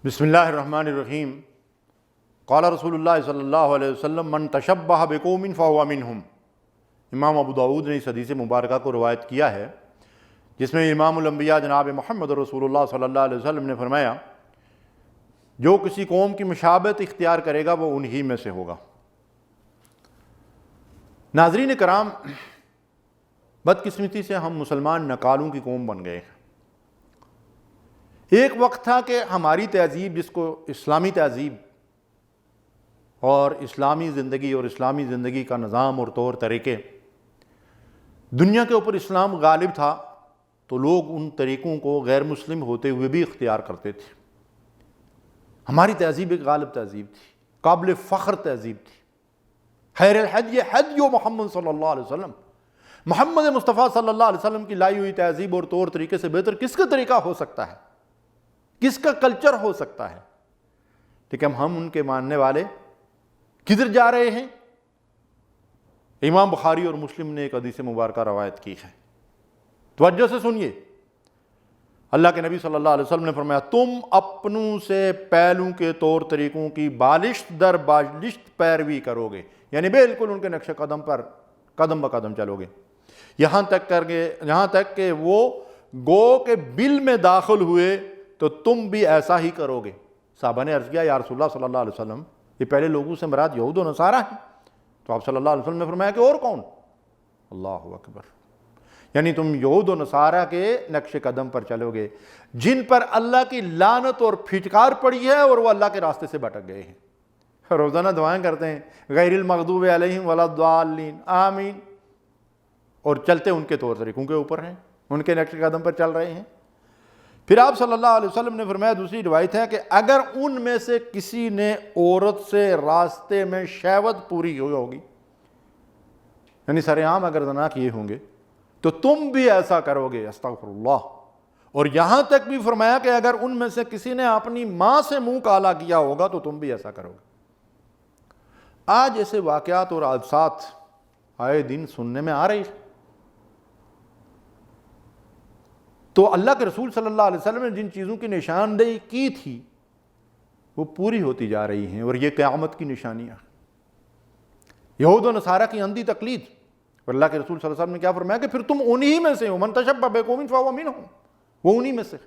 بسم اللہ الرحمن الرحیم۔ قال رسول اللہ صلی اللہ علیہ وسلم من تشبہ بقوم فہو منہم۔ امام ابو داؤد نے اس حدیث مبارکہ کو روایت کیا ہے، جس میں امام الانبیاء جناب محمد رسول اللہ صلی اللہ علیہ وسلم نے فرمایا جو کسی قوم کی مشابہت اختیار کرے گا وہ انہی میں سے ہوگا۔ ناظرین کرام، بدقسمتی سے ہم مسلمان نکالوں کی قوم بن گئے ہیں۔ ایک وقت تھا کہ ہماری تہذیب، جس کو اسلامی تہذیب اور اسلامی زندگی اور اسلامی زندگی کا نظام اور طور طریقے، دنیا کے اوپر اسلام غالب تھا تو لوگ ان طریقوں کو غیر مسلم ہوتے ہوئے بھی اختیار کرتے تھے۔ ہماری تہذیب ایک غالب تہذیب تھی، قابل فخر تہذیب تھی۔ خیر الحدی حدی محمد صلی اللہ علیہ وسلم، محمد مصطفیٰ صلی اللہ علیہ وسلم کی لائی ہوئی تہذیب اور طور طریقے سے بہتر کس کا طریقہ ہو سکتا ہے، کس کا کلچر ہو سکتا ہے؟ لیکن ہم ان کے ماننے والے کدھر جا رہے ہیں؟ امام بخاری اور مسلم نے ایک حدیث مبارکہ روایت کی ہے، توجہ سے سنیے۔ اللہ کے نبی صلی اللہ علیہ وسلم نے فرمایا تم اپنوں سے پہلوں کے طور طریقوں کی بالشت در بالشت پیروی کرو گے، یعنی بالکل ان کے نقش قدم پر قدم بقدم چلو گے، یہاں تک کہ وہ گو کے بل میں داخل ہوئے تو تم بھی ایسا ہی کرو گے۔ صحابہ نے عرض کیا یا رسول اللہ صلی اللہ علیہ وسلم، یہ پہلے لوگوں سے مراد یہود و نصارہ ہیں؟ تو آپ صلی اللہ علیہ وسلم نے فرمایا کہ اور کون؟ اللہ اکبر، یعنی تم یہود و نصارہ کے نقش قدم پر چلو گے جن پر اللہ کی لعنت اور پھٹکار پڑی ہے اور وہ اللہ کے راستے سے بھٹک گئے ہیں۔ روزانہ دعائیں کرتے ہیں غیر المغضوب علیہم ولا الضالین آمین، اور چلتے ان کے طور طریقوں کے اوپر ہیں، ان کے نقش قدم پر چل رہے ہیں۔ پھر آپ صلی اللہ علیہ وسلم نے فرمایا، دوسری روایت ہے کہ اگر ان میں سے کسی نے عورت سے راستے میں شہوت پوری ہوئی ہوگی، یعنی سر عام اگر زنا کیے ہوں گے تو تم بھی ایسا کرو گے، استغفر اللہ۔ اور یہاں تک بھی فرمایا کہ اگر ان میں سے کسی نے اپنی ماں سے منہ کالا کیا ہوگا تو تم بھی ایسا کرو گے۔ آج ایسے واقعات اور حادثات آئے دن سننے میں آ رہی ہیں۔ تو اللہ کے رسول صلی اللہ علیہ وسلم نے جن چیزوں کی نشاندہی کی تھی وہ پوری ہوتی جا رہی ہیں، اور یہ قیامت کی نشانیاں۔ یہود و نصارہ کی اندھی تقلید، اور اللہ کے رسول صلی اللہ علیہ وسلم نے کیا فرمایا کہ پھر تم انہی میں سے ہو، من تشبہ بقوم فہو منہم، وہ انہی میں سے۔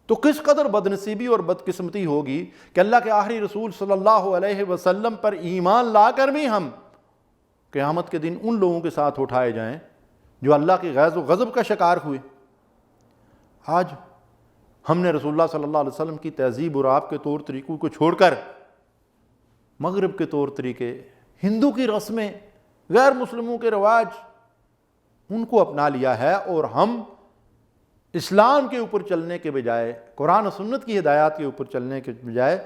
تو کس قدر بدنصیبی اور بدقسمتی ہوگی کہ اللہ کے آخری رسول صلی اللہ علیہ وسلم پر ایمان لا کر بھی ہم قیامت کے دن ان لوگوں کے ساتھ اٹھائے جائیں جو اللہ کے غیظ و غضب کا شکار ہوئے۔ آج ہم نے رسول اللہ صلی اللہ علیہ وسلم کی تہذیب اور آپ کے طور طریقوں کو چھوڑ کر مغرب کے طور طریقے، ہندو کی رسمیں، غیر مسلموں کے رواج، ان کو اپنا لیا ہے، اور ہم اسلام کے اوپر چلنے کے بجائے، قرآن و سنت کی ہدایات کے اوپر چلنے کے بجائے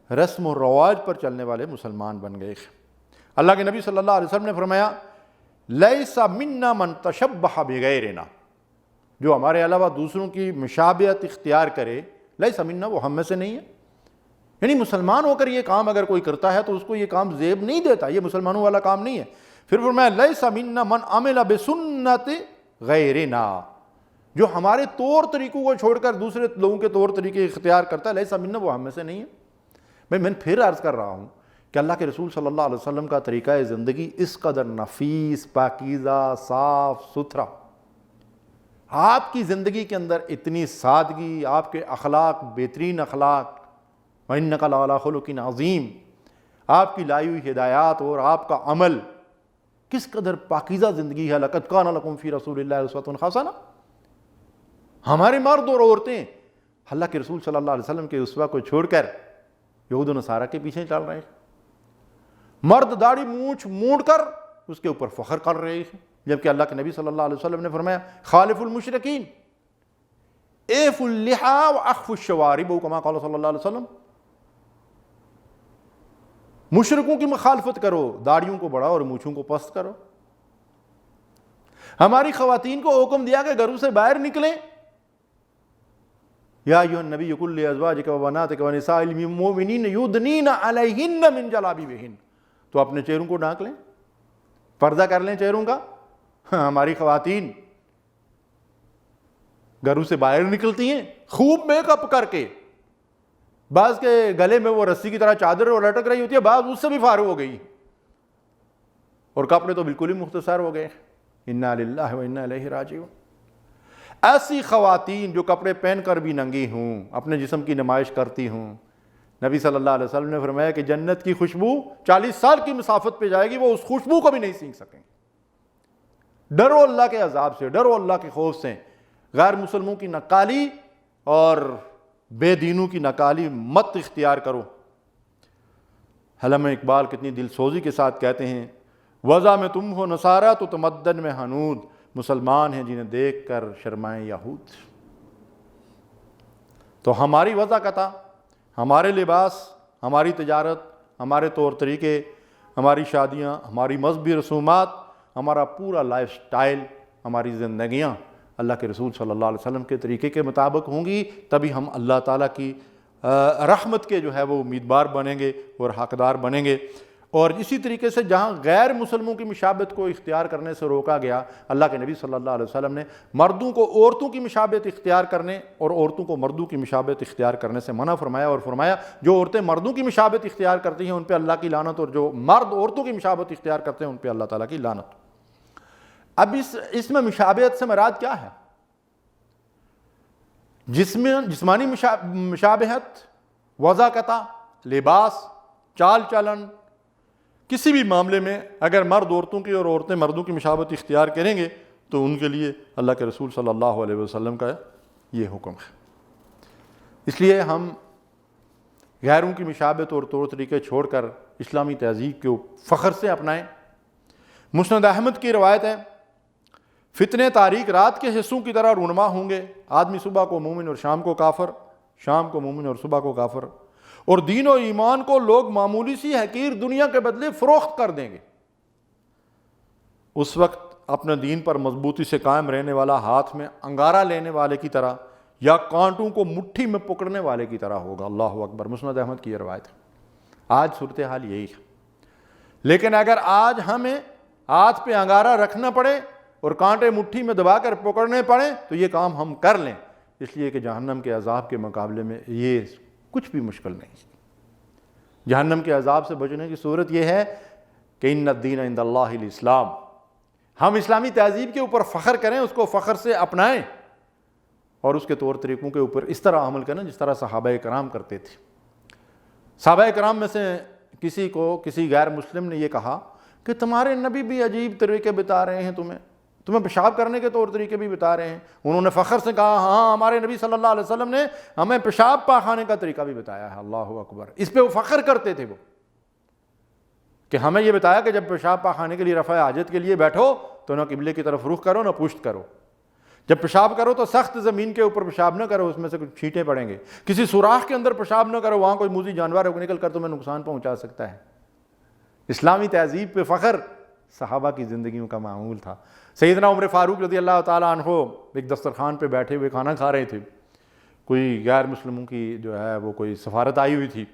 رسم و رواج پر چلنے والے مسلمان بن گئے۔ اللہ کے نبی صلی اللہ علیہ وسلم نے فرمایا لیس منا من تشبہ بغیرنا، جو ہمارے علاوہ دوسروں کی مشابہت اختیار کرے، لیس منا، وہ ہم میں سے نہیں ہے۔ یعنی مسلمان ہو کر یہ کام اگر کوئی کرتا ہے تو اس کو یہ کام زیب نہیں دیتا، یہ مسلمانوں والا کام نہیں ہے۔ پھر فرمایا لیس منا من عمل بسنت غیرنا، جو ہمارے طور طریقوں کو چھوڑ کر دوسرے لوگوں کے طور طریقے اختیار کرتا ہے، لیس منا، وہ ہم میں سے نہیں ہے۔ میں پھر عرض کر رہا ہوں کہ اللہ کے رسول صلی اللہ علیہ وسلم کا طریقہ زندگی اس قدر نفیس، پاکیزہ، صاف ستھرا، آپ کی زندگی کے اندر اتنی سادگی، آپ کے اخلاق بہترین اخلاق، وَإِنَّكَ لَعَلَىٰ خُلُقٍ عَظِيمٍ، آپ کی لائی ہوئی ہدایات اور آپ کا عمل کس قدر پاکیزہ زندگی ہے۔ لَقَدْ كَانَ لَكُمْ فِي رَسُولِ اللَّهِ أُسْوَةٌ حَسَنَةٌ، ہمارے مرد اور عورتیں اللہ کے رسول صلی اللہ علیہ وسلم کے اسوہ کو چھوڑ کر یہود و نصارہ کے پیچھے چل رہے ہیں۔ مرد داڑھی مونچھ مونڈ کر اس کے اوپر فخر کر رہے ہیں، جبکہ اللہ کے نبی صلی اللہ علیہ وسلم نے فرمایا خالف المشرکین ایف اللحا واخف الشوارب، کما قال صلی اللہ علیہ وسلم، مشرکوں کی مخالفت کرو، داڑھیوں کو بڑھاؤ اور مونچھوں کو پست کرو۔ ہماری خواتین کو حکم دیا کہ گھروں سے باہر نکلیں، یا ایھا النبی قل لازواجک وبناتک ونساء المؤمنین یدنین علیہن من جلابیبہن، تو اپنے چہروں کو ڈھانک لیں، پردہ کر لیں چہروں کا۔ ہماری خواتین گھروں سے باہر نکلتی ہیں خوب میک اپ کر کے، بعض کے گلے میں وہ رسی کی طرح چادر اور لٹک رہی ہوتی ہے، بعض اس سے بھی فارغ ہو گئی، اور کپڑے تو بالکل ہی مختصر ہو گئے. انا للہ و انا الیہ راجعون. ایسی خواتین جو کپڑے پہن کر بھی ننگی ہوں، اپنے جسم کی نمائش کرتی ہوں، نبی صلی اللہ علیہ وسلم نے فرمایا کہ جنت کی خوشبو 40 سال کی مسافت پہ جائے گی، وہ اس خوشبو کو بھی نہیں سینکھ سکیں. ڈرو اللہ کے عذاب سے، ڈرو اللہ کے خوف سے. غیر مسلموں کی نقالی اور بے دینوں کی نقالی مت اختیار کرو. علامہ اقبال کتنی دل سوزی کے ساتھ کہتے ہیں، وضع میں تم ہو نصارہ تو تمدن میں حنود، مسلمان ہیں جنہیں دیکھ کر شرمائیں یہود. تو ہماری وضع قطع، ہمارے لباس، ہماری تجارت، ہمارے طور طریقے، ہماری شادیاں، ہماری مذہبی رسومات، ہمارا پورا لائف سٹائل، ہماری زندگیاں اللہ کے رسول صلی اللہ علیہ وسلم کے طریقے کے مطابق ہوں گی، تبھی ہم اللہ تعالیٰ کی رحمت کے جو ہے وہ امیدوار بنیں گے اور حقدار بنیں گے. اور اسی طریقے سے جہاں غیر مسلموں کی مشابہت کو اختیار کرنے سے روکا گیا، اللہ کے نبی صلی اللہ علیہ وسلم نے مردوں کو عورتوں کی مشابہت اختیار کرنے اور عورتوں کو مردوں کی مشابہت اختیار کرنے سے منع فرمایا، اور فرمایا جو عورتیں مردوں کی مشابہت اختیار کرتی ہیں ان پہ اللہ کی لعنت، اور جو مرد عورتوں کی مشابہت اختیار کرتے ہیں ان پہ اللہ تعالیٰ کی لعنت. اب اس میں مشابہت سے مراد کیا ہے؟ جسمانی مشابہت، وضع قطع، لباس، چال چلن، کسی بھی معاملے میں اگر مرد عورتوں کی اور عورتیں مردوں کی مشابہت اختیار کریں گے تو ان کے لیے اللہ کے رسول صلی اللہ علیہ وسلم کا یہ حکم ہے. اس لیے ہم غیروں کی مشابہت اور طور طریقے چھوڑ کر اسلامی تہذیب کو فخر سے اپنائیں. مسند احمد کی روایت ہے، فتنے تاریک رات کے حصوں کی طرح رونما ہوں گے. آدمی صبح کو مومن اور شام کو کافر، شام کو مومن اور صبح کو کافر. اور دین و ایمان کو لوگ معمولی سی حقیر دنیا کے بدلے فروخت کر دیں گے. اس وقت اپنے دین پر مضبوطی سے قائم رہنے والا ہاتھ میں انگارہ لینے والے کی طرح یا کانٹوں کو مٹھی میں پکڑنے والے کی طرح ہوگا. اللہ اکبر. مسند احمد کی یہ روایت ہے. آج صورتحال یہی ہے. لیکن اگر آج ہمیں ہاتھ پہ انگارہ رکھنا پڑے اور کانٹے مٹھی میں دبا کر پکڑنے پڑیں تو یہ کام ہم کر لیں، اس لیے کہ جہنم کے عذاب کے مقابلے میں یہ کچھ بھی مشکل نہیں. جہنم کے عذاب سے بچنے کی صورت یہ ہے کہ ان الدین عند اللہ الاسلام. ہم اسلامی تہذیب کے اوپر فخر کریں، اس کو فخر سے اپنائیں اور اس کے طور طریقوں کے اوپر اس طرح عمل کریں جس طرح صحابہ کرام کرتے تھے. صحابہ کرام میں سے کسی غیر مسلم نے یہ کہا کہ تمہارے نبی بھی عجیب طریقے بتا رہے ہیں، تمہیں پیشاب کرنے کے طور طریقے بھی بتا رہے ہیں. انہوں نے فخر سے کہا ہاں ہمارے نبی صلی اللہ علیہ وسلم نے ہمیں پیشاب پاخانے کا طریقہ بھی بتایا ہے. اللہ اکبر. اس پہ وہ فخر کرتے تھے وہ کہ ہمیں یہ بتایا کہ جب پیشاب پاخانے کے لیے رفع حاجت کے لیے بیٹھو تو نہ قبلے کی طرف رخ کرو نہ پشت کرو. جب پیشاب کرو تو سخت زمین کے اوپر پیشاب نہ کرو، اس میں سے کچھ چھینٹیں پڑیں گے. کسی سوراخ کے اندر پیشاب نہ کرو، وہاں کوئی موذی جانور نکل کر تمہیں نقصان پہنچا سکتا ہے. اسلامی تہذیب پہ فخر صحابہ کی زندگیوں کا معمول تھا. سیدنا عمر فاروق رضی اللہ تعالیٰ عنہ ایک دسترخوان پہ بیٹھے ہوئے کھانا کھا رہے تھے. کوئی غیر مسلموں کی جو ہے وہ کوئی سفارت آئی ہوئی تھی.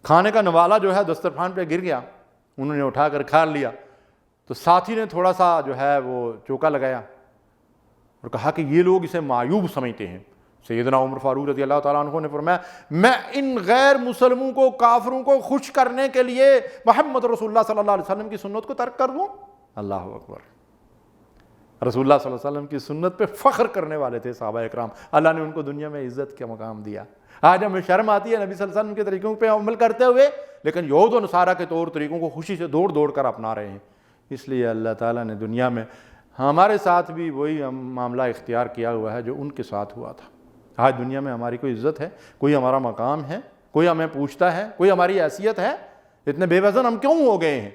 کھانے کا نوالا جو ہے دسترخوان پہ گر گیا، انہوں نے اٹھا کر کھا لیا. تو ساتھی نے تھوڑا سا جو ہے وہ چوکا لگایا اور کہا کہ یہ لوگ اسے معیوب سمجھتے ہیں. سیدنا عمر فاروق رضی اللہ تعالیٰ عنہ نے فرمایا میں ان غیر مسلموں کو، کافروں کو خوش کرنے کے لیے محمد رسول اللہ صلی اللہ علیہ وسلم کی سنت کو ترک کر دوں؟ اللہ اکبر. رسول اللہ صلی اللہ علیہ وسلم کی سنت پہ فخر کرنے والے تھے صحابہ اکرام. اللہ نے ان کو دنیا میں عزت کا مقام دیا. آج ہمیں شرم آتی ہے نبی صلی اللہ علیہ وسلم کے طریقوں پہ عمل کرتے ہوئے، لیکن یہود و نصارہ کے طور طریقوں کو خوشی سے دوڑ دوڑ کر اپنا رہے ہیں. اس لیے اللہ تعالیٰ نے دنیا میں ہمارے ساتھ بھی وہی معاملہ اختیار کیا ہوا ہے جو ان کے ساتھ ہوا تھا. آج دنیا میں ہماری کوئی عزت ہے، کوئی ہمارا مقام ہے، کوئی ہمیں پوچھتا ہے، کوئی ہماری حیثیت ہے؟ اتنے بے وزن ہم کیوں ہو گئے ہیں؟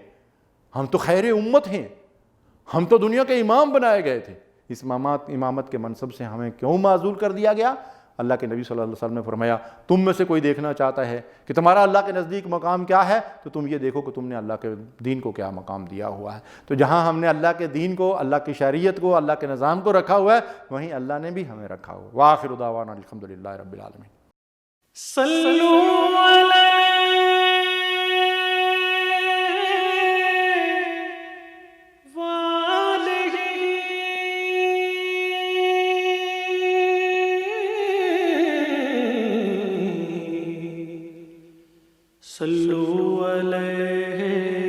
ہم تو خیر امت ہیں، ہم تو دنیا کے امام بنائے گئے تھے. اس امامت کے منصب سے ہمیں کیوں معزول کر دیا گیا؟ اللہ کے نبی صلی اللہ علیہ وسلم نے فرمایا تم میں سے کوئی دیکھنا چاہتا ہے کہ تمہارا اللہ کے نزدیک مقام کیا ہے تو تم یہ دیکھو کہ تم نے اللہ کے دین کو کیا مقام دیا ہوا ہے. تو جہاں ہم نے اللہ کے دین کو، اللہ کی شریعت کو، اللہ کے نظام کو رکھا ہوا ہے، وہیں اللہ نے بھی ہمیں رکھا ہوا. وآخر دعوانا الحمدللہ رب العالمین. صلوا علیہ صلو علیہ